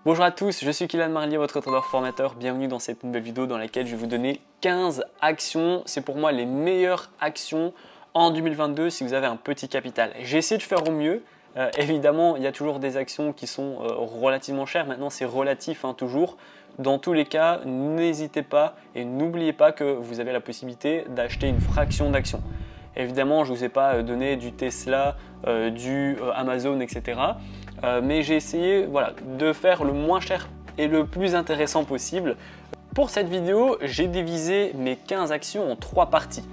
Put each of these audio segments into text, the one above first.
Bonjour à tous, je suis Kylian Marlier, votre trader formateur. Bienvenue dans cette nouvelle vidéo dans laquelle je vais vous donner 15 actions. C'est pour moi les meilleures actions en 2022 si vous avez un petit capital. J'ai essayé de faire au mieux. Évidemment, il y a toujours des actions qui sont relativement chères. Maintenant, c'est relatif toujours. Dans tous les cas, n'hésitez pas et n'oubliez pas que vous avez la possibilité d'acheter une fraction d'action. Évidemment, je ne vous ai pas donné du Tesla, du Amazon, etc. Mais j'ai essayé de faire le moins cher et le plus intéressant possible. Pour cette vidéo, j'ai divisé mes 15 actions en 3 parties.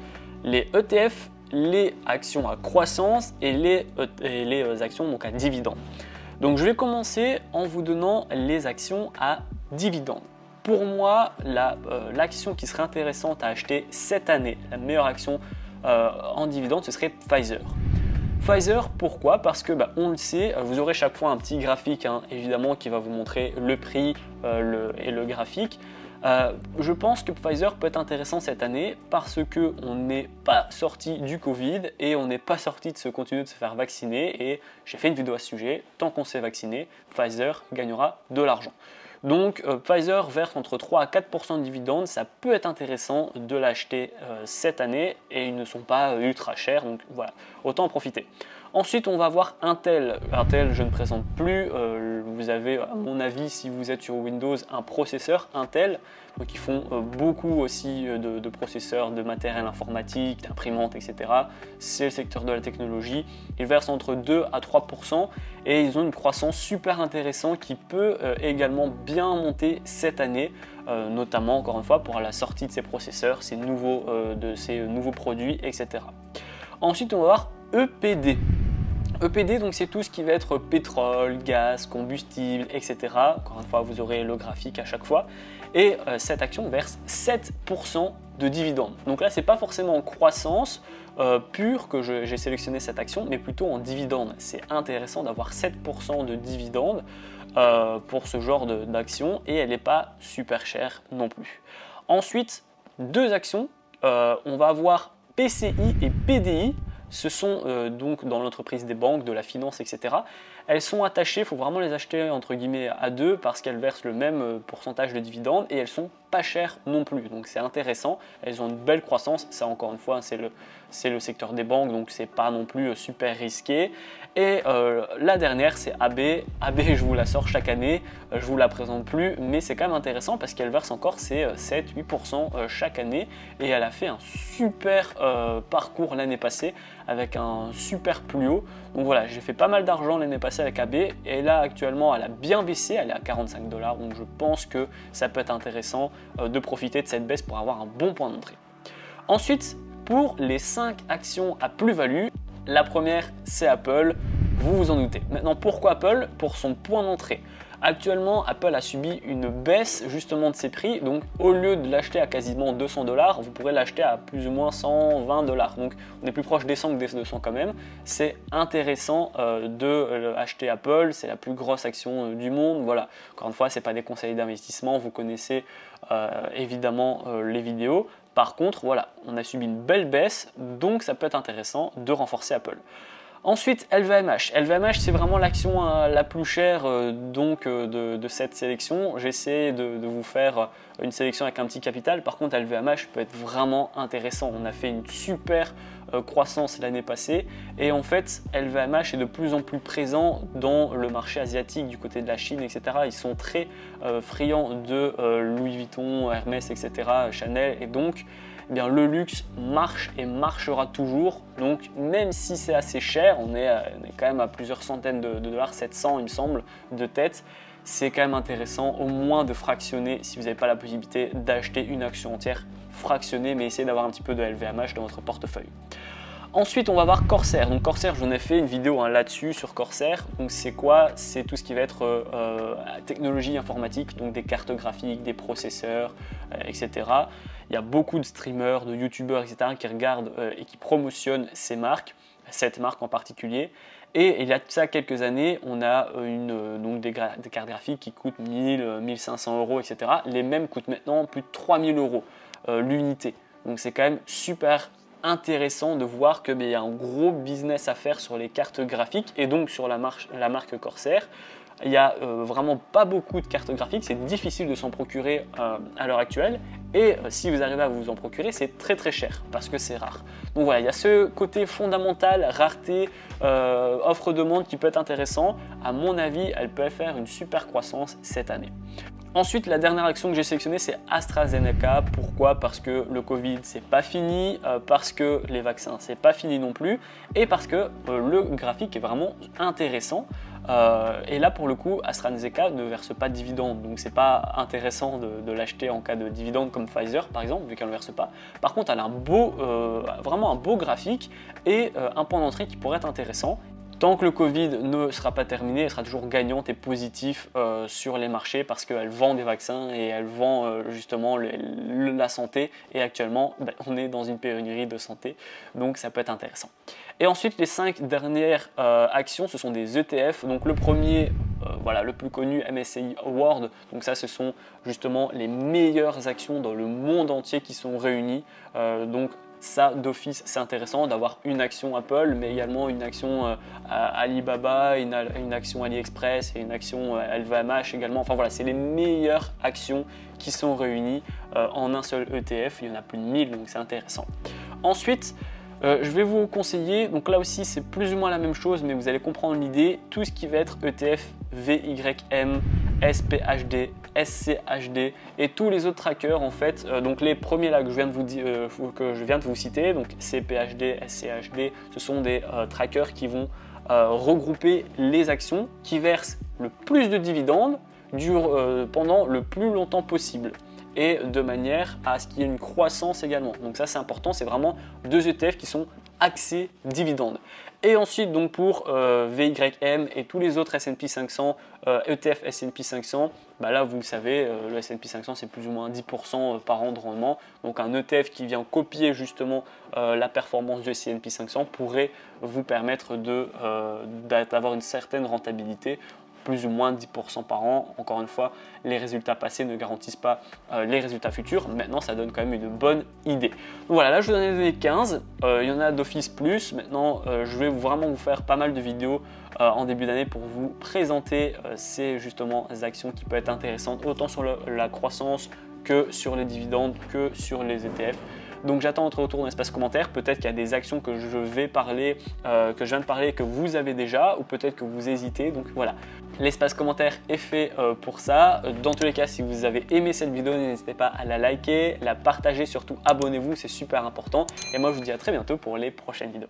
Les ETF, les actions à croissance et les actions donc à dividendes. Donc je vais commencer en vous donnant les actions à dividendes. Pour moi, l'action qui serait intéressante à acheter cette année, la meilleure action en dividende, ce serait Pfizer. Pfizer, pourquoi? Parce que on le sait, vous aurez chaque fois un petit graphique évidemment qui va vous montrer le prix et le graphique. Je pense que Pfizer peut être intéressant cette année parce qu'on n'est pas sorti du Covid et on n'est pas sorti de continuer de se faire vacciner. Et j'ai fait une vidéo à ce sujet. Tant qu'on s'est vacciné, Pfizer gagnera de l'argent. Donc Pfizer verse entre 3 à 4% de dividendes, ça peut être intéressant de l'acheter cette année et ils ne sont pas ultra chers, donc voilà, autant en profiter. Ensuite, on va voir Intel. Intel, je ne présente plus. Vous avez, à mon avis, si vous êtes sur Windows, un processeur Intel. Donc, ils font beaucoup aussi de processeurs, de matériel informatique, d'imprimantes, etc. C'est le secteur de la technologie. Ils versent entre 2 à 3% et ils ont une croissance super intéressante qui peut également bien monter cette année, notamment, encore une fois, pour la sortie de ces processeurs, ces nouveaux produits, etc. Ensuite, on va voir EPD. EPD, donc c'est tout ce qui va être pétrole, gaz, combustible, etc. Encore une fois, vous aurez le graphique à chaque fois. Et cette action verse 7% de dividendes. Donc là, ce n'est pas forcément en croissance pure que j'ai sélectionné cette action, mais plutôt en dividendes. C'est intéressant d'avoir 7% de dividendes pour ce genre d'action et elle n'est pas super chère non plus. Ensuite, deux actions. On va avoir PCI et PDI. Ce sont donc dans l'entreprise des banques, de la finance, etc. Elles sont attachées, il faut vraiment les acheter entre guillemets à deux parce qu'elles versent le même pourcentage de dividendes et elles sont pas chères non plus. Donc c'est intéressant, elles ont une belle croissance. Ça encore une fois, c'est le secteur des banques, donc c'est pas non plus super risqué. Et la dernière, c'est AB. AB, je vous la sors chaque année, je vous la présente plus, mais c'est quand même intéressant parce qu'elle verse encore ses 7-8% chaque année et elle a fait un super parcours l'année passée avec un super plus haut. Donc voilà, j'ai fait pas mal d'argent l'année passée avec AB et là actuellement elle a bien baissé, elle est à 45$, donc je pense que ça peut être intéressant de profiter de cette baisse pour avoir un bon point d'entrée. Ensuite, pour les 5 actions à plus-value, la première c'est Apple, vous vous en doutez. Maintenant pourquoi Apple? Pour son point d'entrée. Actuellement, Apple a subi une baisse justement de ses prix, donc au lieu de l'acheter à quasiment 200$, vous pourrez l'acheter à plus ou moins 120$. Donc on est plus proche des 100 que des 200 quand même. C'est intéressant de acheter Apple, c'est la plus grosse action du monde. Voilà, encore une fois, ce n'est pas des conseils d'investissement, vous connaissez évidemment les vidéos. Par contre, voilà, on a subi une belle baisse, donc ça peut être intéressant de renforcer Apple. Ensuite, LVMH. LVMH, c'est vraiment l'action la plus chère de cette sélection. J'essaie de vous faire une sélection avec un petit capital. Par contre, LVMH peut être vraiment intéressant. On a fait une super croissance l'année passée. Et en fait, LVMH est de plus en plus présent dans le marché asiatique du côté de la Chine, etc. Ils sont très friands de Louis Vuitton, Hermès, etc., Chanel. Et donc, eh bien, le luxe marche et marchera toujours. Donc même si c'est assez cher, on est quand même à plusieurs centaines de dollars, 700 il me semble de tête, c'est quand même intéressant au moins de fractionner si vous n'avez pas la possibilité d'acheter une action entière fractionnée, mais essayez d'avoir un petit peu de LVMH dans votre portefeuille. Ensuite, on va voir Corsair. Donc Corsair, j'en ai fait une vidéo là-dessus sur Corsair. Donc c'est quoi? C'est tout ce qui va être technologie informatique, donc des cartes graphiques, des processeurs, etc. Il y a beaucoup de streamers, de youtubeurs, etc. qui regardent et qui promotionnent ces marques, cette marque en particulier. Et il y a ça quelques années, on a donc des cartes graphiques qui coûtent 1000, 1500 euros, etc. Les mêmes coûtent maintenant plus de 3000 euros l'unité. Donc c'est quand même super intéressant de voir qu'il y a un gros business à faire sur les cartes graphiques et donc sur la marque Corsair. Il n'y a vraiment pas beaucoup de cartes graphiques, c'est difficile de s'en procurer à l'heure actuelle. Et si vous arrivez à vous en procurer, c'est très très cher parce que c'est rare. Donc voilà, il y a ce côté fondamental, rareté, offre-demande qui peut être intéressant. À mon avis, elle peut faire une super croissance cette année. Ensuite, la dernière action que j'ai sélectionnée, c'est AstraZeneca. Pourquoi? Parce que le Covid, c'est pas fini, parce que les vaccins, c'est pas fini non plus, et parce que le graphique est vraiment intéressant. Et là, pour le coup, AstraZeneca ne verse pas de dividendes, donc c'est pas intéressant de l'acheter en cas de dividende comme Pfizer, par exemple, vu qu'elle ne verse pas. Par contre, elle a vraiment un beau graphique et un point d'entrée qui pourrait être intéressant. Tant que le Covid ne sera pas terminé, elle sera toujours gagnante et positive sur les marchés parce qu'elle vend des vaccins et elle vend justement la santé. Et actuellement, on est dans une pénurie de santé, donc ça peut être intéressant. Et ensuite, les 5 dernières actions, ce sont des ETF. Donc le premier, voilà, le plus connu, MSCI World. Donc ça, ce sont justement les meilleures actions dans le monde entier qui sont réunies. Donc ça, d'office, c'est intéressant d'avoir une action Apple, mais également une action Alibaba, une action AliExpress et une action LVMH également. Enfin voilà, c'est les meilleures actions qui sont réunies en un seul ETF. Il y en a plus de 1000, donc c'est intéressant. Ensuite, je vais vous conseiller, donc là aussi c'est plus ou moins la même chose, mais vous allez comprendre l'idée, tout ce qui va être ETF, VYM, SPHD, SCHD et tous les autres trackers en fait. Donc les premiers là que je viens de vous citer, donc CPHD, SCHD, ce sont des trackers qui vont regrouper les actions qui versent le plus de dividendes pendant le plus longtemps possible, et de manière à ce qu'il y ait une croissance également. Donc ça c'est important, c'est vraiment 2 ETF qui sont axés dividendes. Et ensuite donc pour VYM et tous les autres S&P 500, ETF S&P 500, là vous le savez, le S&P 500 c'est plus ou moins 10% par an de rendement. Donc un ETF qui vient copier justement la performance du S&P 500 pourrait vous permettre d'avoir une certaine rentabilité, plus ou moins 10% par an. Encore une fois, les résultats passés ne garantissent pas les résultats futurs. Maintenant, ça donne quand même une bonne idée. Donc voilà, là je vous en ai donné 15. Il y en a d'office plus. Maintenant, je vais vraiment vous faire pas mal de vidéos en début d'année pour vous présenter ces actions qui peuvent être intéressantes, autant sur la croissance que sur les dividendes, que sur les ETF. Donc j'attends votre retour dans l'espace commentaire. Peut-être qu'il y a des actions que je viens de parler, que vous avez déjà, ou peut-être que vous hésitez. Donc voilà, l'espace commentaire est fait pour ça. Dans tous les cas, si vous avez aimé cette vidéo, n'hésitez pas à la liker, la partager, surtout abonnez-vous, c'est super important. Et moi je vous dis à très bientôt pour les prochaines vidéos.